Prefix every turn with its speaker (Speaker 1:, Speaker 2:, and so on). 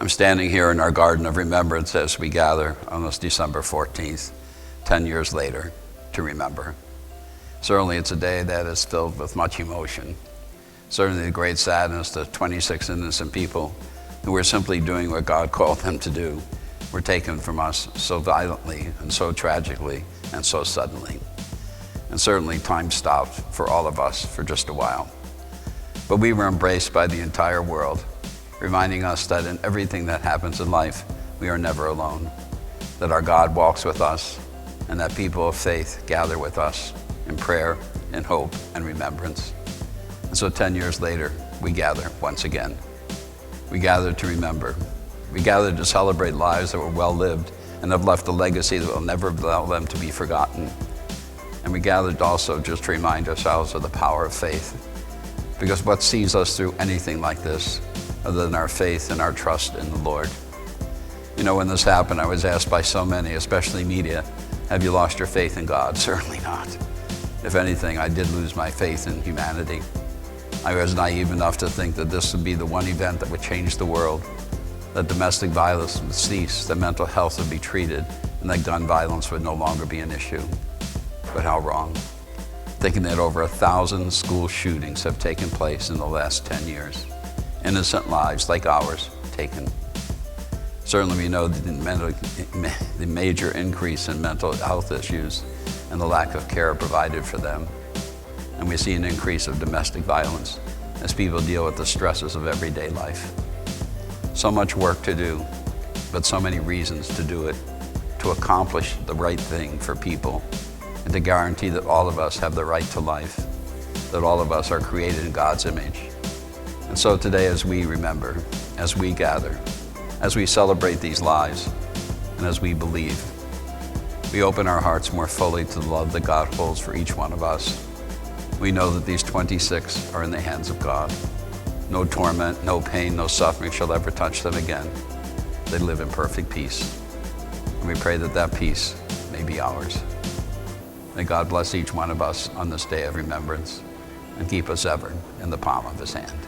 Speaker 1: I'm standing here in our garden of remembrance as we gather on this December 14th, 10 years later, to remember. Certainly it's a day that is filled with much emotion. Certainly the great sadness that 26 innocent people who were simply doing what God called them to do were taken from us so violently and so tragically and so suddenly. And certainly time stopped for all of us for just a while. But we were embraced by the entire world, reminding us that in everything that happens in life, we are never alone, that our God walks with us, and that people of faith gather with us in prayer, in hope, and remembrance. And so 10 years later, we gather once again. We gather to remember. We gather to celebrate lives that were well lived and have left a legacy that will never allow them to be forgotten. And we gathered also just to remind ourselves of the power of faith. Because what sees us through anything like this, other than our faith and our trust in the Lord? You know, when this happened, I was asked by so many, especially media, have you lost your faith in God? Certainly not. If anything, I did lose my faith in humanity. I was naive enough to think that this would be the one event that would change the world, that domestic violence would cease, that mental health would be treated, and that gun violence would no longer be an issue. But how wrong. Thinking that over 1,000 school shootings have taken place in the last 10 years. Innocent lives like ours taken. Certainly we know the major increase in mental health issues and the lack of care provided for them. And we see an increase of domestic violence as people deal with the stresses of everyday life. So much work to do, but so many reasons to do it, to accomplish the right thing for people, and to guarantee that all of us have the right to life, that all of us are created in God's image. And so today, as we remember, as we gather, as we celebrate these lives, and as we believe, we open our hearts more fully to the love that God holds for each one of us. We know that these 26 are in the hands of God. No torment, no pain, no suffering shall ever touch them again. They live in perfect peace. And we pray that that peace may be ours. May God bless each one of us on this day of remembrance and keep us ever in the palm of His hand.